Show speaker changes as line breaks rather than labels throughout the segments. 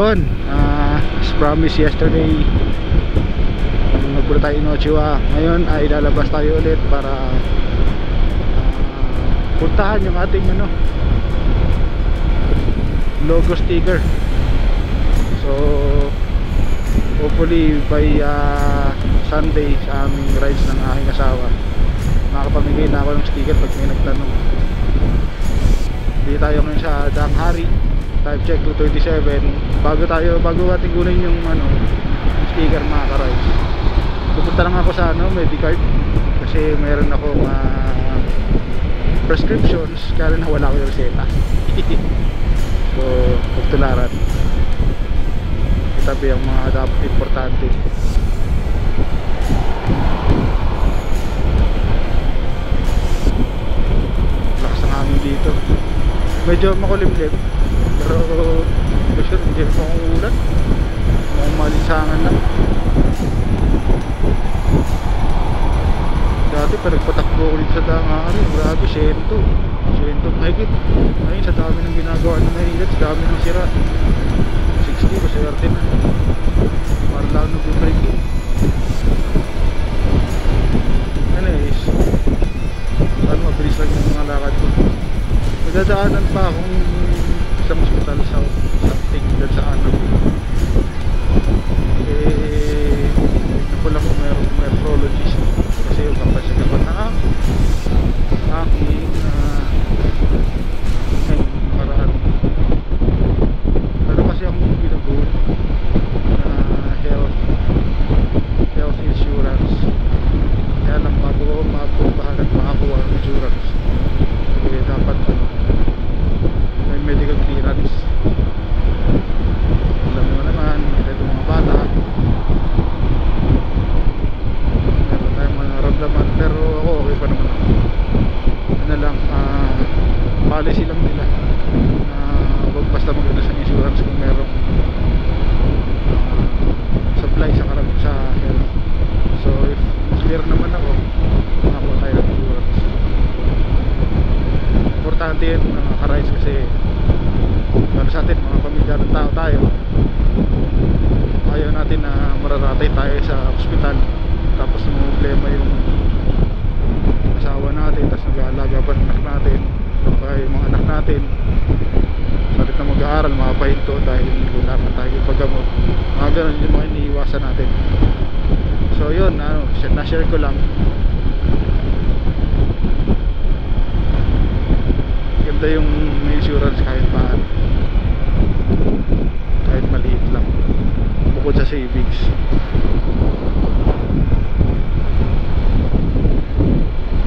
Yun, as promised yesterday, nagpunta tayo Inochiwa. Ngayon ay lalabas tayo ulit para puntahan yung ating logo sticker. So hopefully by Sunday sa aming rides ng aking asawa, makakapamigay na ako ng sticker pag may nagtanong. Hindi tayo ngayon sa Danghari, time check 2:27. Bago ating kunin yung sticker mga ka-rides, pupunta lang ako sa Medicard kasi meron akong prescriptions, kaya rin wala ko yung reseta. So pagtularan, itabi ang mga dapat importante. Lakas ng hangin dito, medyo makulimlim, pero sure hindi rin pang uulan, mga malinsangan lang. Dati pero nagpatakbo ko dito sa Danghari, grabe, 100 mahigit. Ngayon sa dami ng ginagawa na Maynila, sa dami ng sira, 60 o 30 na, para lang nag-break in. Anyways, sana mabilis lang yung mga lakad ko. Magdadaanan pa akong isang hospital sa something dyan sa nakulang ko mayroong nephrologist kasi yung kapasya ko na aking paraan. Pero kasi akong binabuo na health insurance, kaya lang bago ako mapuntahan at makakuha ng insurance, dapat may medical clearance. Alam mo naman, ito mga bata, meron tayong mga naramdaman, pero ako okay pa naman ako. Lang, policy lang nila, wag basta maganda sa insurance kung merong supply sa health. So if clear naman ako, makakuha tayo ng insurance. Importante yan mga ka-rides, kasi para sa atin mga pamilyarang tao tayo, ayaw natin na mararatay tayo sa ospital tapos problema yung asawa natin, tapos nag-aalaga pa ng anak natin, yung mga anak natin salit na mag-aaral, makapahinto dahil kailangan tayo ipaggamot. Mga ganun yung mga iniiwasan natin. So yun, na-share ko lang. Ganda yung may insurance kahit paano, kahit maliit lang, bukod sa savings.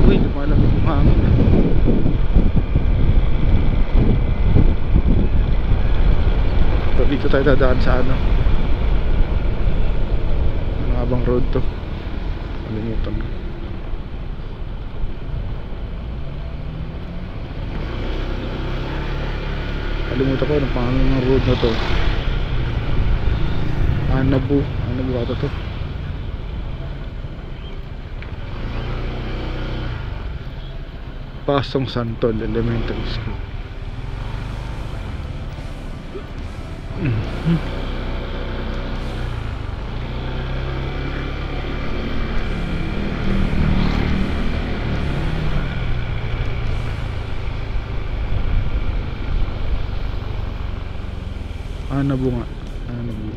Uy, lumalamig yung hangin. So, dito tayo dadaan sa habang road to, kalimutan ko. Kalimutan ko ng pangalan ng road na to. Anabu ata to. Pasong Santol Elementary School. Anabu nga, Anabu.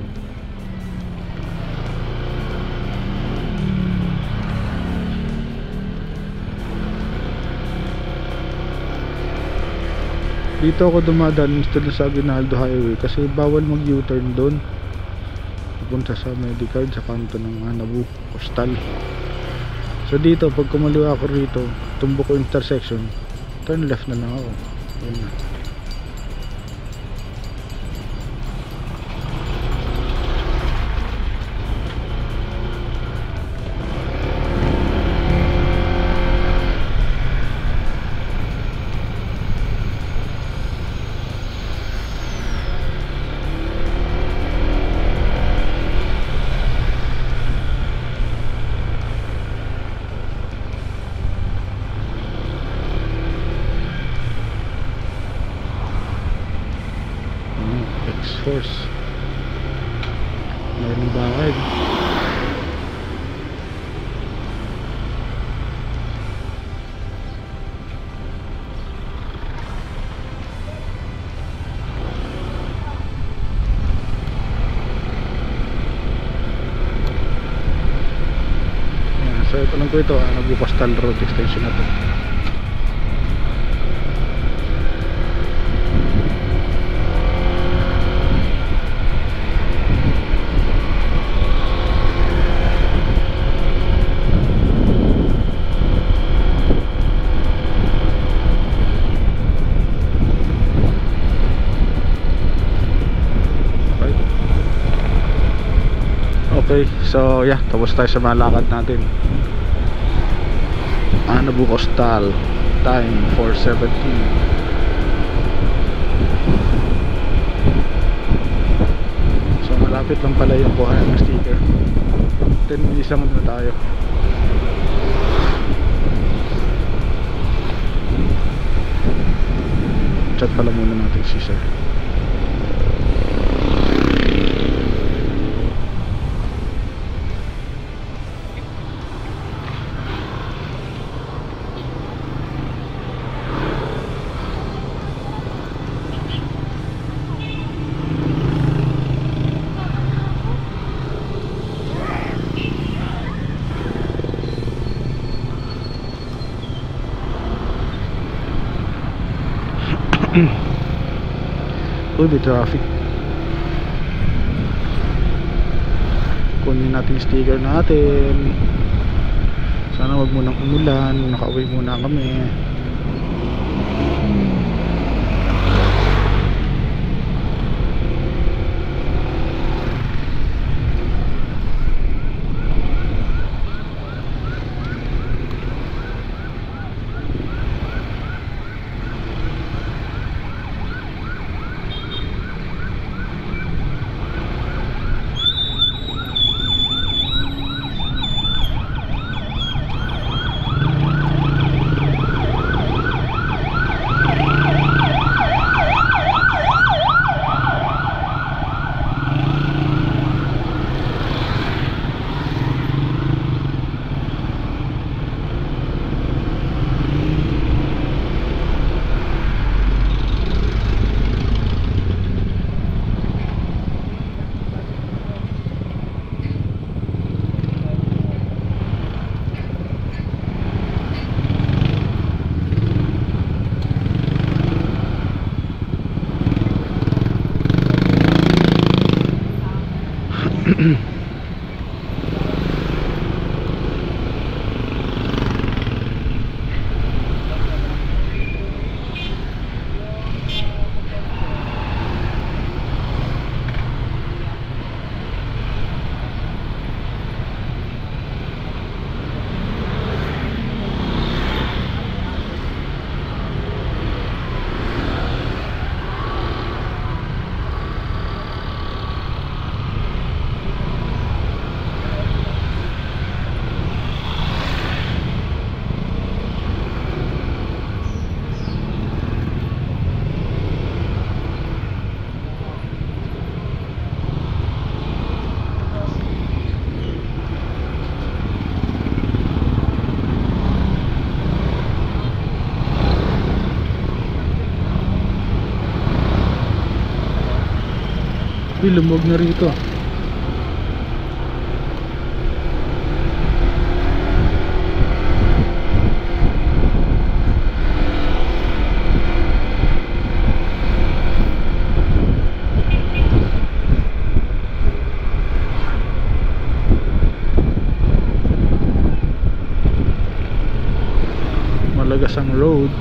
Dito ako dumadaan instead sa Aguinaldo Highway kasi bawal mag U-turn doon pupunta sa Medicard sa kanto ng Anabu Coastal. So dito pag kumaliwa ako rito, tumbok ko intersection, turn left na lang ako. Yun na. X-Force. daming bahay. So ito lang po ito, Nagpo-Postal Road extension na to. Okay, so yeah, tapos tayo sa mga lakad natin. Nagpo-Postal, time 4:17. So malapit lang pala yung kuha ng sticker. 10 minutes lang na tayo. Chat pala muna natin si sir. Uy, may traffic. Kunin natin yung sticker natin. Sana wag munang umulan. Nakauwi muna kami. Lumog na rito. Malagasang road.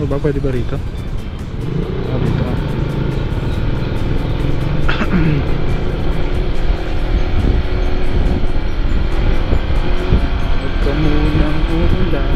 Ano ba? Pwede ba rito? Ah, dito ah. Huwag ka munang uulan.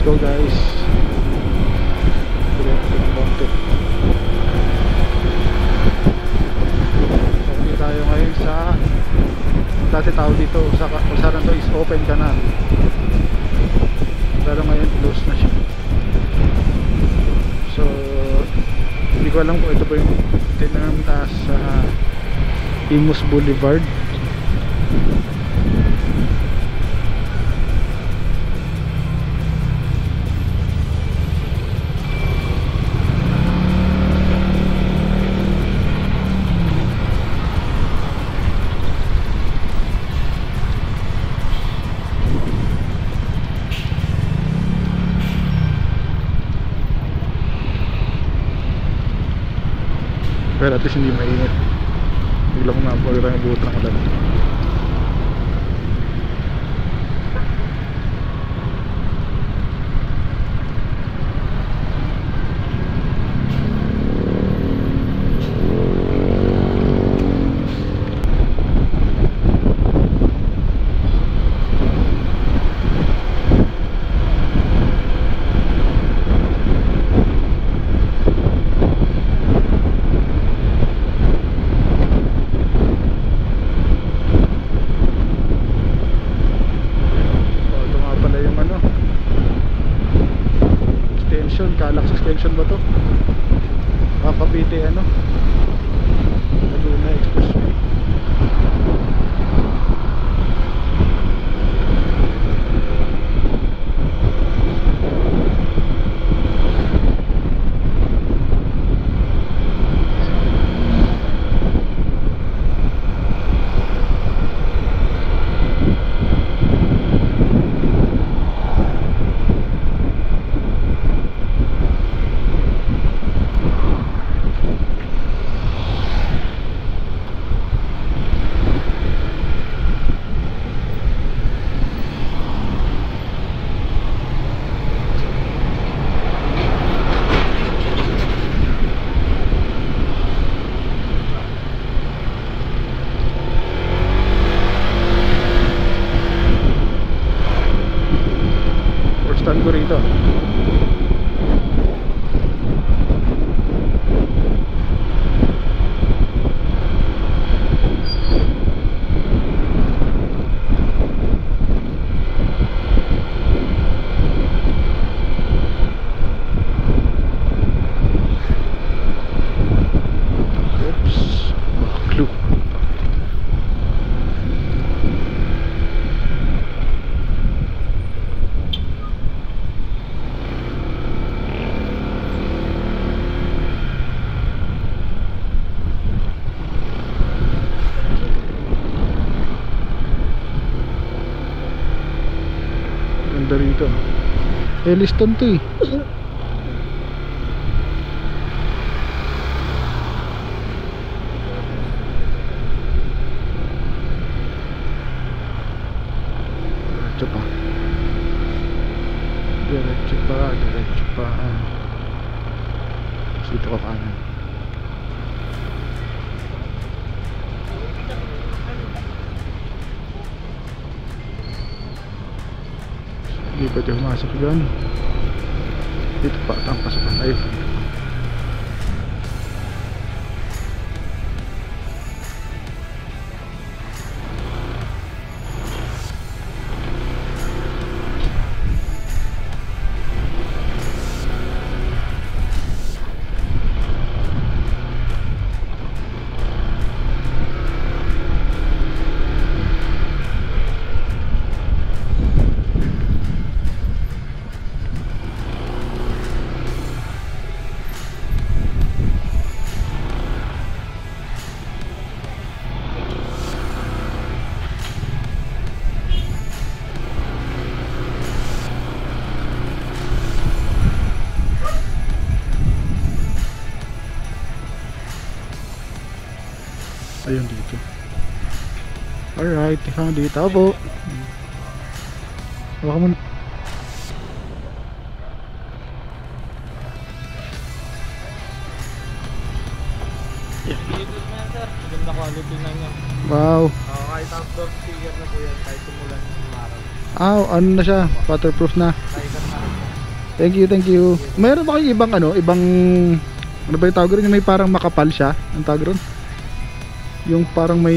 Go guys. Hindi tayo ngayon sa dati tawag dito sa kalsaran to is open canal, pero ngayon close na siya. So hindi ko alam kung ito ba yung tinamtas sa Imus Boulevard. Pero at least hindi mainit. Biglang napagkita yung buot ng ulan. Calax extension ba to? Cavite ano? Laguna Expressway. Stand ko rito. Oops, baklo. Ganda rito. Elliston to eh. Diretso pa. Diretso pa. Diretso pa. Dito ka kanan. pwede humasok dyan. Dito pa ang pasokan. Ayun. Ayun dito. Alright, dito po. Baka mo.
Dito na yan sir, maganda quality na yan.
Wow.
Kahit outdoor speaker na po yan, kahit tumulan ng araw.
Ano na siya? Waterproof na.
Kahit ang araw.
Thank you, thank you. Mayroon ba kayong ibang ibang ano ba yung tawag rin? Yung may parang makapal siya. Ang tawag rin? Yung parang may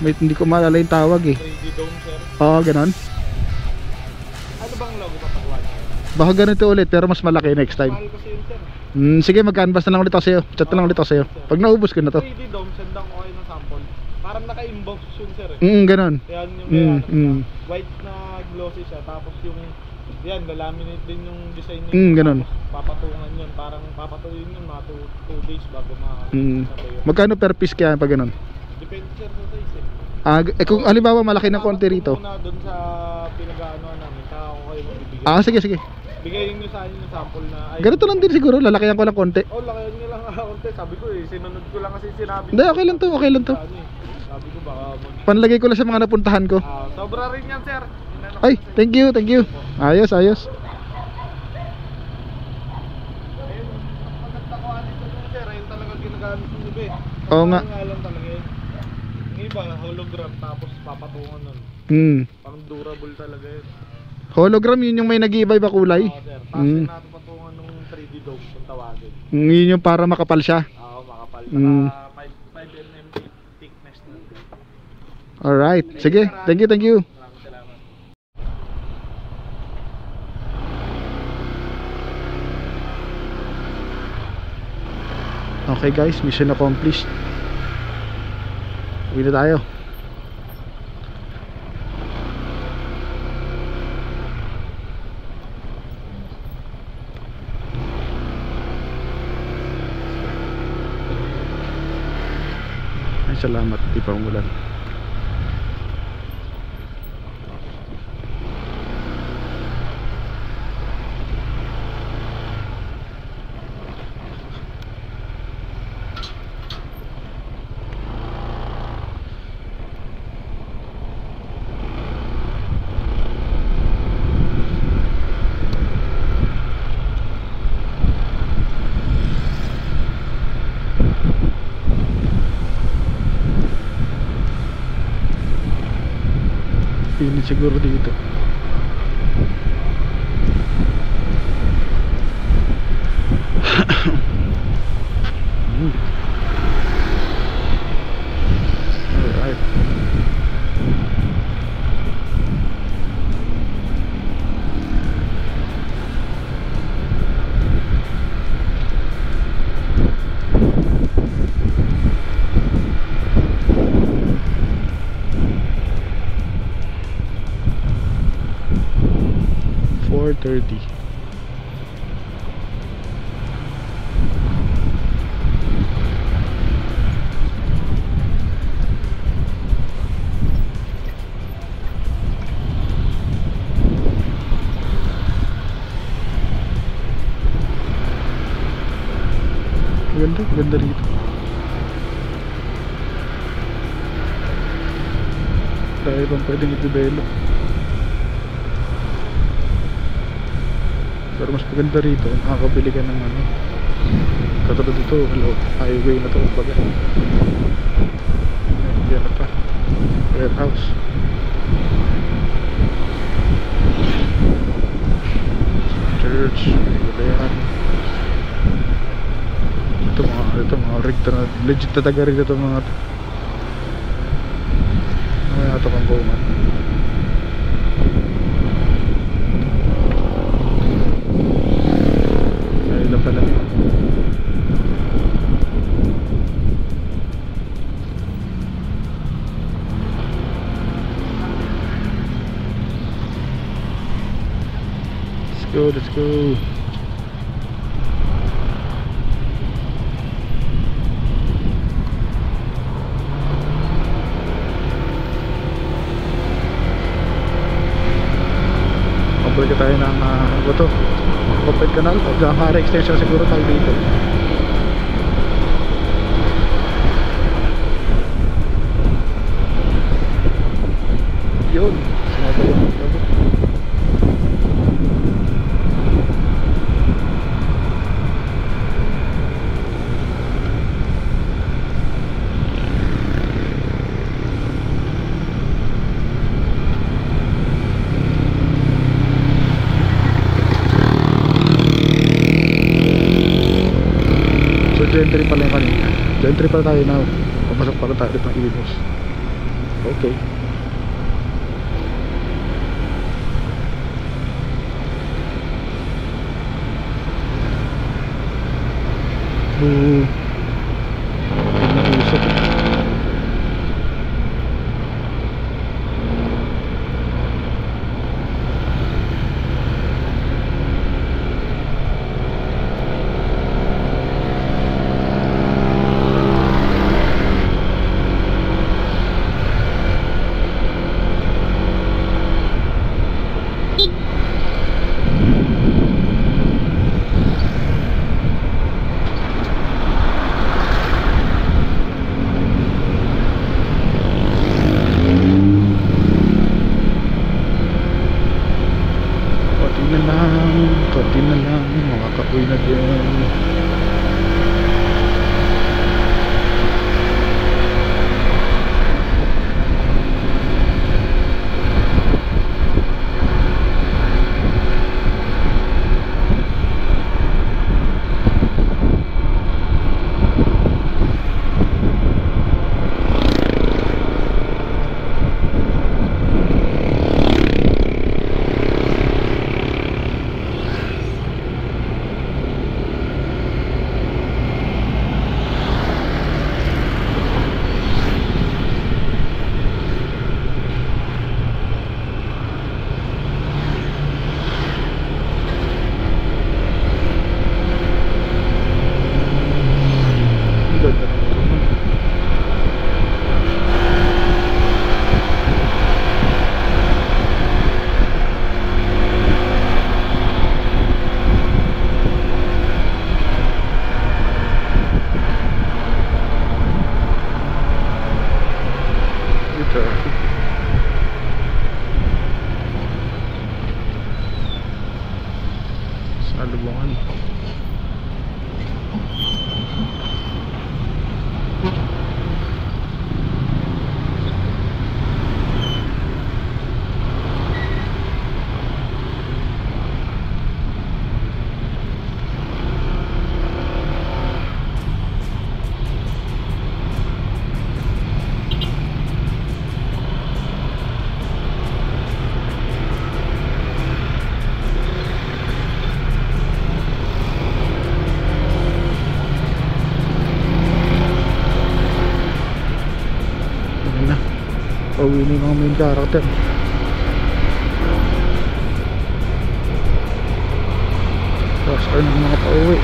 hindi ko maalala yung tawag eh.
3D dome sir.
Oo, ganon.
Ano bang logo papakuha niyo?
Baka ganito ulit pero mas malaki next time.
Mahal kasi yun sir.
Sige, mag-canvas na lang ulit ako sa'yo. Chat na lang ulit ako sa'yo. Pag naubos ko na to.
3D dome, sendang ko kayo ng sample. Parang naka-inbox yun sir eh.
Ganon.
Yan yung white na glossy siya. Tapos yung yan, lalaminate din yung design niya.
Ganon.
Papatungan yun. Parang papatuloy yun mga 2 days bago makakasabay.
Magkano per piece kaya pag ganon?
Depende sir sa size eh.
Kung halimbawa malaki na konti rito.
Muna doon sa pinag-aanoan namin, saka ako kayo magbibigay.
Sige, sige.
Bigayin nyo sa akin yung sample na
Ganito lang din siguro, lalakihan ko lang konti.
lakayan nyo lang konti. Sabi ko sinunod ko lang kasi sinabi.
Hindi, okay lang to, okay lang to.
Sabi ko baka
Panlagay ko lang sa mga napuntahan ko.
sobra rin yan sir.
Ay, thank you, thank you. Ayos, ayos.
Ayun, maganda ko dito sir. Ayun talaga ginagamit yung iba eh.
Oo nga.
Lang talaga yun. Yung iba, hologram tapos papatungan nun. Parang durable talaga yun.
Hologram, yun yung may nag-iiba-iba kulay.
Sir. Tapos natin patungan ng 3D dome kung tawagin.
Yun yung para makapal siya.
Oo, makapal. Saka 5 mm thickness na.
Alright, sige. Thank you, thank you.
Maraming salamat.
Okay guys, mission accomplished. Uwi na tayo. Ay, salamat, di pa umulan. Pinit siguro dito. Alright. .30. Ganda, ganda rito. Dahil bang pwedeng i-develop. Pero mas maganda rito, makakabili ka ng katulad dito, highway na to, kumbaga. Yan na pa, warehouse. Church, Gulayan. Ito mga recta na legit na taga rin ito mga to. Ano ito kang buman. Ayun na pala. Let's go. Pabalik tayo ng ano to? Kapit Canal o Jangkara Extension siguro tayo dito. Yun, sinabi yung labot. Gentry pala yung kanina. Gentry pala tayo now. Pumasok pala tayo dito ng Imus. Okay. Nag-usap eh. Konti na lang, makaka-uwi na din. Salubungan. Pauwi na yung mga main character. Tapos ano ng mga pauwi.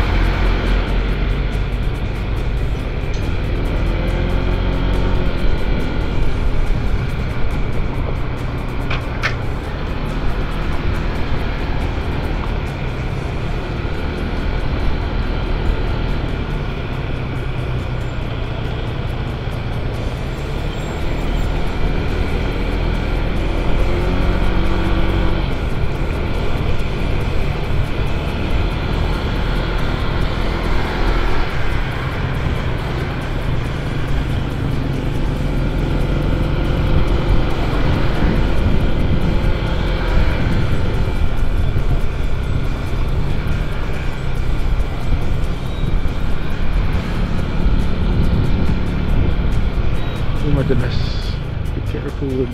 madulas. Be careful.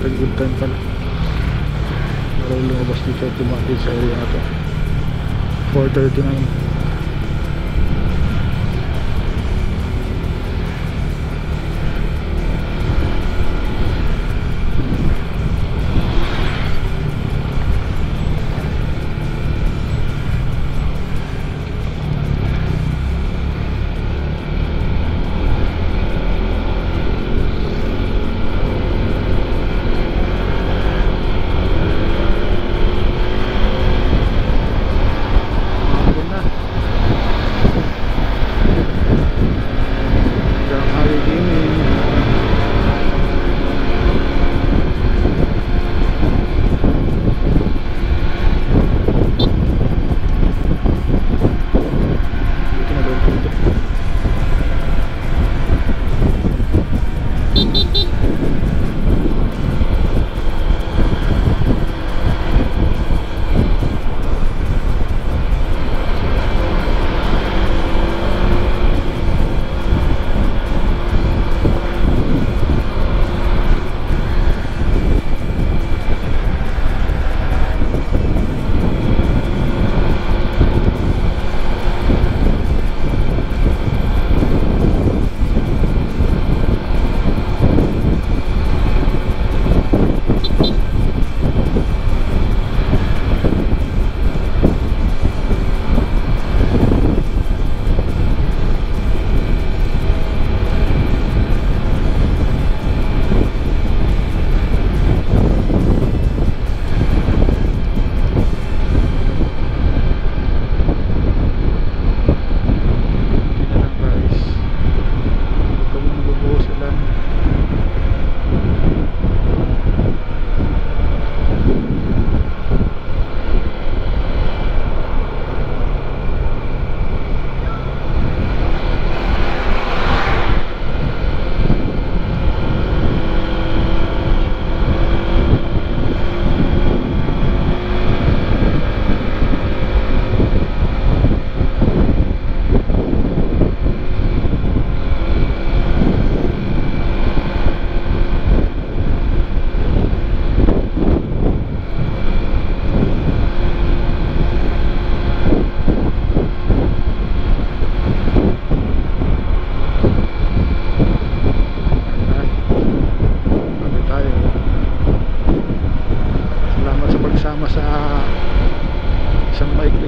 Good time pala para lumabas dito at tumakit sa area na to. 4:39.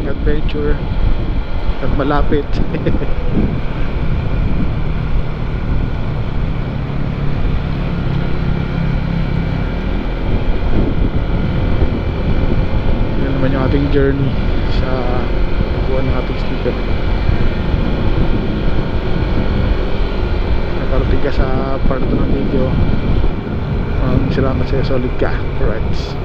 Adventure at malapit. Yan naman yung ating journey sa pagkuha ng ating sticker. Nakarating ka sa part ng video. Salamat sa solid ka. Correct.